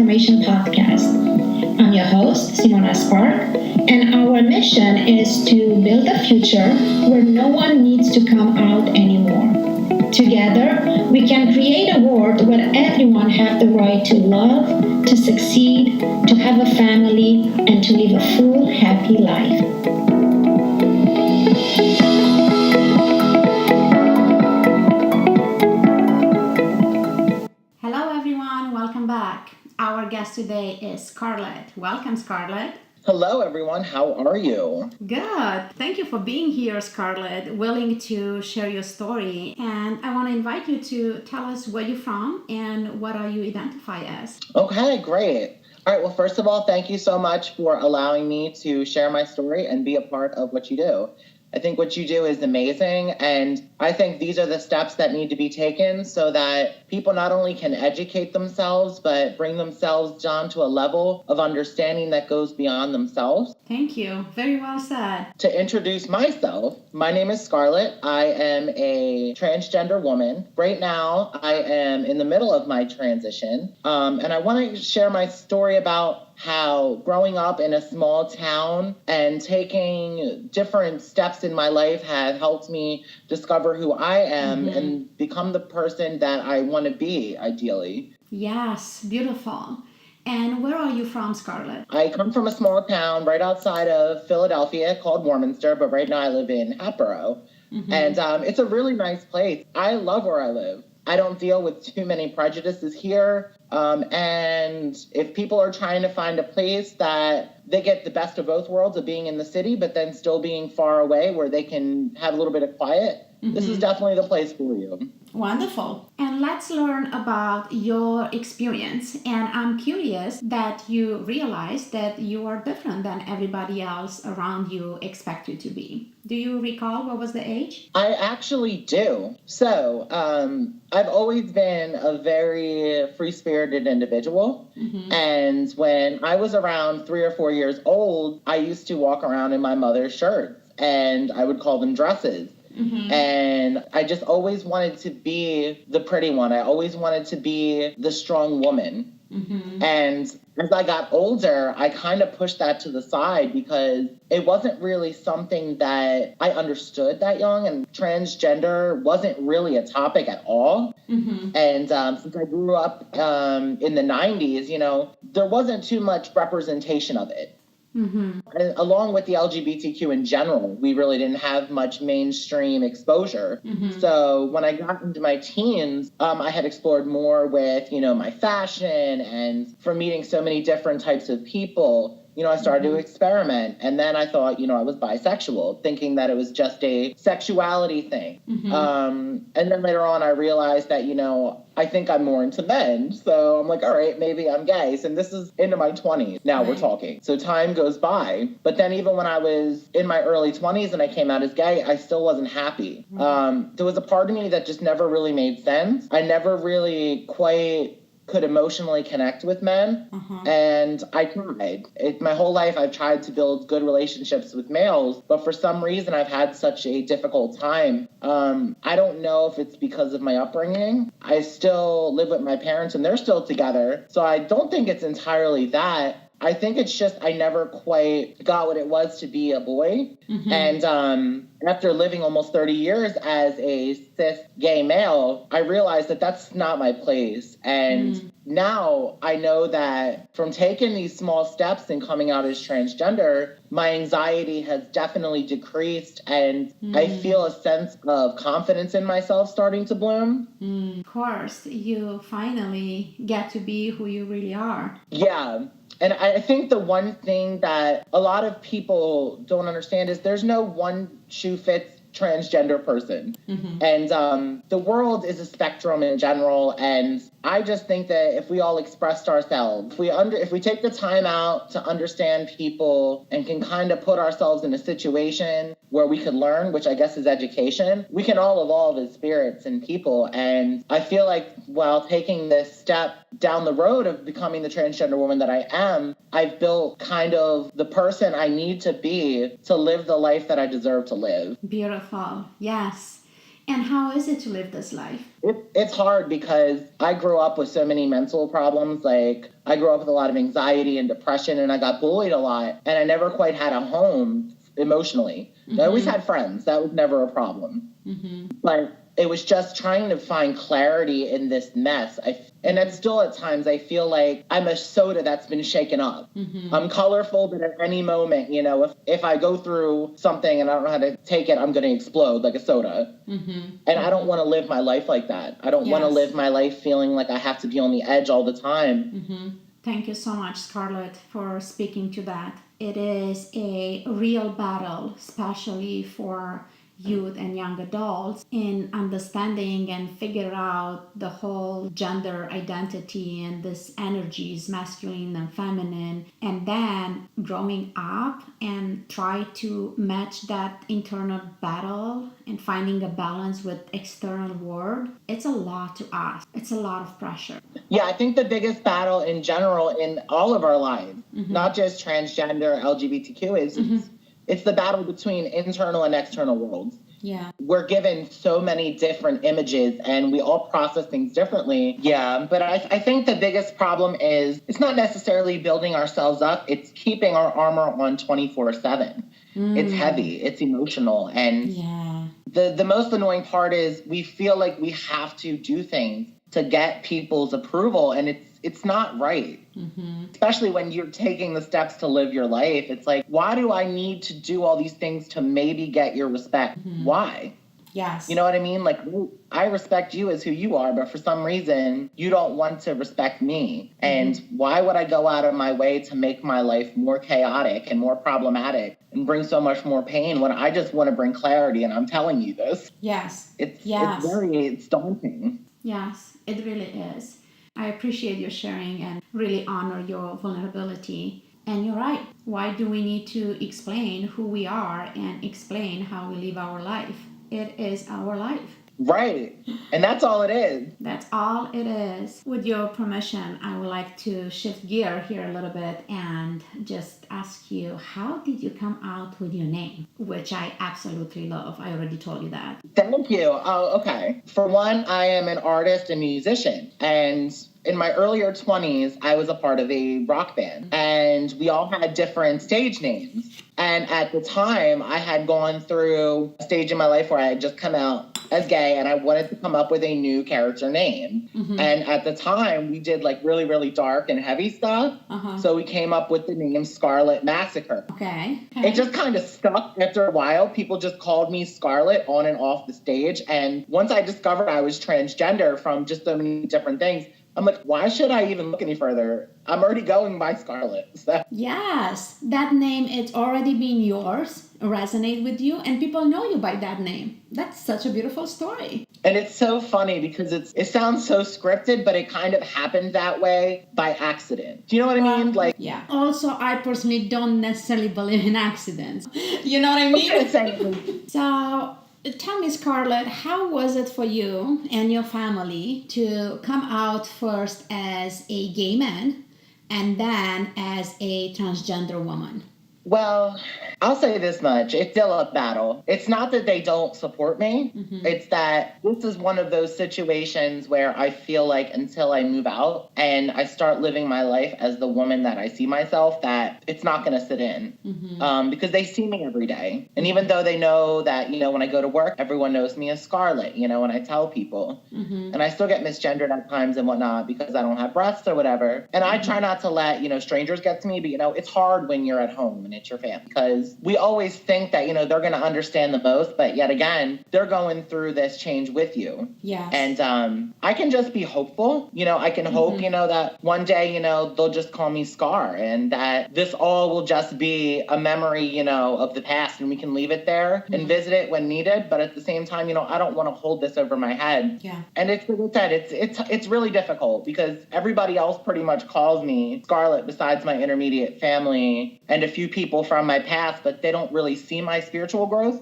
Transformation Podcast. I'm your host, Simona Spark, and our mission is to build a future where no one needs to come out anymore. Together, we can create a world where everyone has the right to love, to succeed, to have a family, and to live a full, happy life. Hello everyone, welcome back. Our guest today is Scarlet. Welcome, Scarlet. Hello, everyone. How are you? Good. Thank you for being here, Scarlet, willing to share your story. And I want to invite you to tell us where you're from and what are you identify as. Okay, great. All right. Well, first of all, thank you so much for allowing me to share my story and be a part of what you do. I think what you do is amazing, and I think these are the steps that need to be taken so that people not only can educate themselves, but bring themselves down to a level of understanding that goes beyond themselves. Thank you. Very well said. To introduce myself, my name is Scarlet. I am a transgender woman. Right now, I am in the middle of my transition, and I want to share my story about how growing up in a small town and taking different steps in my life have helped me discover who I am and become the person that I want to be, ideally. Yes, beautiful. And where are you from, Scarlet? I come from a small town right outside of Philadelphia called Warminster, but right now I live in Hatboro. And it's a really nice place. I love where I live. I don't deal with too many prejudices here. And if people are trying to find a place that they get the best of both worlds of being in the city, but then still being far away where they can have a little bit of quiet, this is definitely the place for you. Wonderful. And let's learn about your experience. And I'm curious that you realize that you are different than everybody else around you expect you to be. Do you recall what was the age? I actually do. So I've always been a very free-spirited individual. And when I was around 3 or 4 years old, I used to walk around in my mother's shirts, and I would call them dresses. And I just always wanted to be the pretty one. I always wanted to be the strong woman. And as I got older, I kind of pushed that to the side because it wasn't really something that I understood that young, and transgender wasn't really a topic at all. And since I grew up in the 90s, there wasn't too much representation of it. And along with the LGBTQ in general, we really didn't have much mainstream exposure. So when I got into my teens, I had explored more with, my fashion, and from meeting so many different types of people, I started to experiment. And then I thought, I was bisexual, thinking that it was just a sexuality thing. And then later on, I realized that, I think I'm more into men. So I'm like, all right, maybe I'm gay. And this is into my 20s. Now we're talking. So time goes by. But then even when I was in my early 20s and I came out as gay, I still wasn't happy. There was a part of me that just never really made sense. I never really quite could emotionally connect with men. And I tried. My whole life I've tried to build good relationships with males, but for some reason I've had such a difficult time. I don't know if it's because of my upbringing. I still live with my parents and they're still together, so I don't think it's entirely that. I think it's just I never quite got what it was to be a boy. And after living almost 30 years as a cis gay male, I realized that that's not my place. And now I know that from taking these small steps and coming out as transgender, my anxiety has definitely decreased, and I feel a sense of confidence in myself starting to bloom. Of course, you finally get to be who you really are. Yeah. And I think the one thing that a lot of people don't understand is there's no one shoe fits transgender person. And the world is a spectrum in general. And I just think that if we all expressed ourselves, if we take the time out to understand people and can kind of put ourselves in a situation where we could learn, which I guess is education, we can all evolve as spirits and people. And I feel like while taking this step down the road of becoming the transgender woman that I am, I've built kind of the person I need to be to live the life that I deserve to live. Beautiful. Yes. And how is it to live this life? It's hard because I grew up with so many mental problems. Like, I grew up with a lot of anxiety and depression, and I got bullied a lot, and I never quite had a home emotionally. I always had friends. That was never a problem. But it was just trying to find clarity in this mess. And it's still at times I feel like I'm a soda that's been shaken up. I'm colorful, but at any moment, if I go through something and I don't know how to take it, I'm going to explode like a soda. And I don't want to live my life like that. I don't want to live my life feeling like I have to be on the edge all the time. Thank you so much, Scarlet, for speaking to that. It is a real battle, especially for youth and young adults, in understanding and figure out the whole gender identity and this energies, masculine and feminine, and then growing up and try to match that internal battle and finding a balance with external world. It's a lot to ask. It's a lot of pressure. Yeah, I think the biggest battle in general in all of our lives, not just transgender, LGBTQ, is it's the battle between internal and external worlds. Yeah. We're given so many different images and we all process things differently. Yeah, but I think the biggest problem is it's not necessarily building ourselves up. It's keeping our armor on 24/7. It's heavy. It's emotional. And the most annoying part is we feel like we have to do things to get people's approval, and it's not right. Especially when you're taking the steps to live your life. It's like, why do I need to do all these things to maybe get your respect? Why? Yes. You know what I mean? Like, I respect you as who you are, but for some reason, you don't want to respect me. And why would I go out of my way to make my life more chaotic and more problematic and bring so much more pain when I just want to bring clarity? And I'm telling you this. Yes. It's daunting. Yes, it really is. I appreciate your sharing and really honor your vulnerability. And you're right. Why do we need to explain who we are and explain how we live our life? It is our life. Right. And that's all it is. That's all it is. With your permission, I would like to shift gear here a little bit and just ask you, how did you come out with your name? Which I absolutely love. I already told you that. Thank you. Oh, okay. For one, I am an artist and musician. And in my earlier 20s, I was a part of a rock band. And we all had different stage names. And at the time, I had gone through a stage in my life where I had just come out as gay, and I wanted to come up with a new character name. And at the time, we did like really, really dark and heavy stuff. So we came up with the name Scarlet Massacre. Okay. It just kind of stuck after a while. People just called me Scarlet on and off the stage. And once I discovered I was transgender from just so many different things, I'm like, why should I even look any further? I'm already going by Scarlet. So. Yes, that name, it's already been yours, resonate with you, and people know you by that name. That's such a beautiful story. And it's so funny because it sounds so scripted, but it kind of happened that way by accident. Do you know what I mean? Like, yeah. Also, I personally don't necessarily believe in accidents. You know what I mean? So, tell me, Scarlet, how was it for you and your family to come out first as a gay man and then as a transgender woman? Well, I'll say this much. It's still a battle. It's not that they don't support me. It's that this is one of those situations where I feel like until I move out and I start living my life as the woman that I see myself, that it's not going to sit in because they see me every day. And even though they know that, when I go to work, everyone knows me as Scarlet, when I tell people. And I still get misgendered at times and whatnot because I don't have breasts or whatever. And I try not to let, strangers get to me. But, it's hard when you're at home and it's your family because we always think that, they're going to understand the most. But yet again, they're going through this change with you. Yes. And I can just be hopeful. I can hope, that one day, they'll just call me Scar and that this all will just be a memory, of the past and we can leave it there and visit it when needed. But at the same time, I don't want to hold this over my head. Yeah. And it's like I said, it's really difficult because everybody else pretty much calls me Scarlet besides my intermediate family and a few people from my past, but they don't really see my spiritual growth.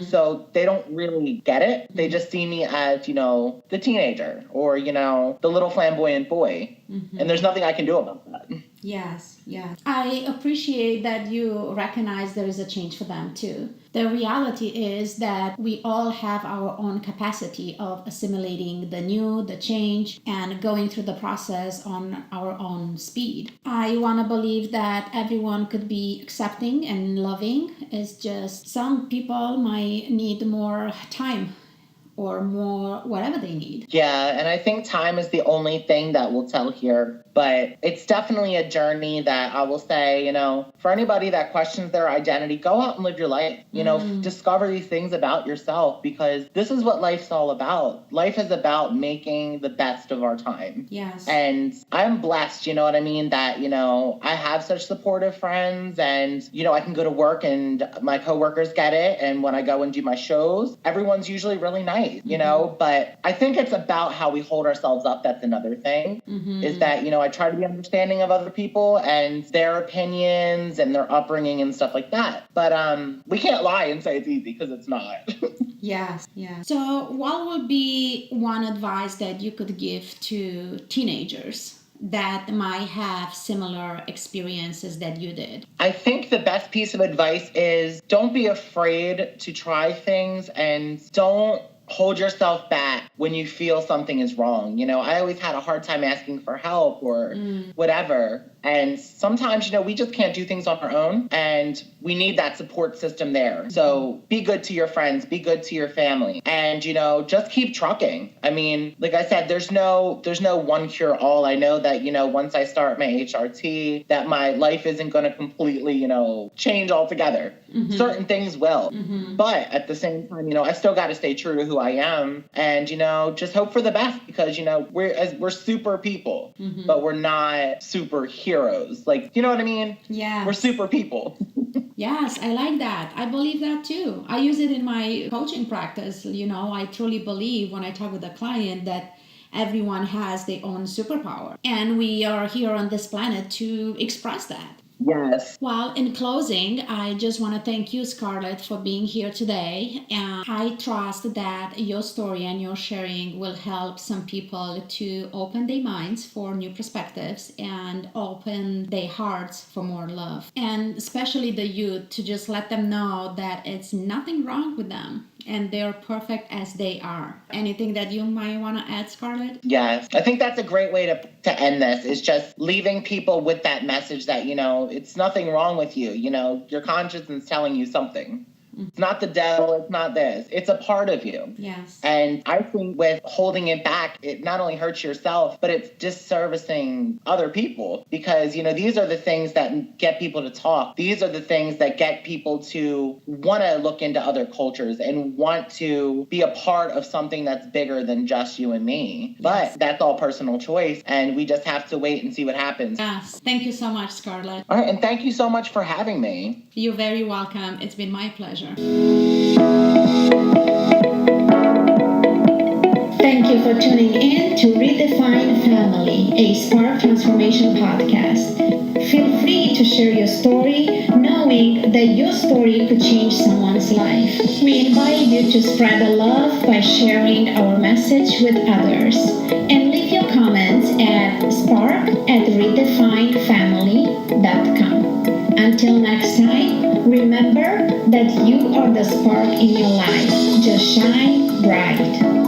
So they don't really get it. They just see me as, the teenager or, the little flamboyant boy. And there's nothing I can do about that. Yes, yes. I appreciate that you recognize there is a change for them too. The reality is that we all have our own capacity of assimilating the new, the change, and going through the process on our own speed. I want to believe that everyone could be accepting and loving. It's just some people might need more time or more whatever they need. Yeah, and I think time is the only thing that will tell here. But it's definitely a journey that I will say, for anybody that questions their identity, go out and live your life. Discover these things about yourself, because this is what life's all about. Life is about making the best of our time. Yes. And I'm blessed, that, I have such supportive friends, and, I can go to work and my coworkers get it. And when I go and do my shows, everyone's usually really nice. But I think it's about how we hold ourselves up. That's another thing, is that, I try to be understanding of other people and their opinions and their upbringing and stuff like that. But we can't lie and say it's easy, because it's not. Yes, yeah. So what would be one advice that you could give to teenagers that might have similar experiences that you did? I think the best piece of advice is don't be afraid to try things, and don't hold yourself back when you feel something is wrong. I always had a hard time asking for help or whatever. And sometimes, we just can't do things on our own, and we need that support system there. So be good to your friends, be good to your family, and, just keep trucking. I mean, like I said, there's no one cure all. I know that, once I start my HRT, that my life isn't going to completely, change altogether. Certain things will. But at the same time, I still got to stay true to who I am, and, just hope for the best, because, we're super people, but we're not superheroes. Like, you know what I mean? Yeah. We're super people. Yes, I like that. I believe that too. I use it in my coaching practice. I truly believe when I talk with a client that everyone has their own superpower, and we are here on this planet to express that. Yes. Well, in closing, I just want to thank you, Scarlett, for being here today. And I trust that your story and your sharing will help some people to open their minds for new perspectives and open their hearts for more love. And especially the youth, to just let them know that it's nothing wrong with them and they're perfect as they are. Anything that you might want to add, Scarlett? Yes. I think that's a great way to end this, is just leaving people with that message that, it's nothing wrong with you. Your conscience is telling you something. It's not the devil. It's not this. It's a part of you. Yes. And I think with holding it back, it not only hurts yourself, but it's disservicing other people, because, these are the things that get people to talk. These are the things that get people to want to look into other cultures and want to be a part of something that's bigger than just you and me. Yes. But that's all personal choice, and we just have to wait and see what happens. Yes. Thank you so much, Scarlett. All right. And thank you so much for having me. You're very welcome. It's been my pleasure. Thank you for tuning in to Redefine Family, a Spark Transformation podcast. Feel free to share your story, knowing that your story could change someone's life. We invite you to spread the love by sharing our message with others. And leave your comments at spark@redefinefamily.com. Until next time, remember that you are the spark in your life. Just shine bright.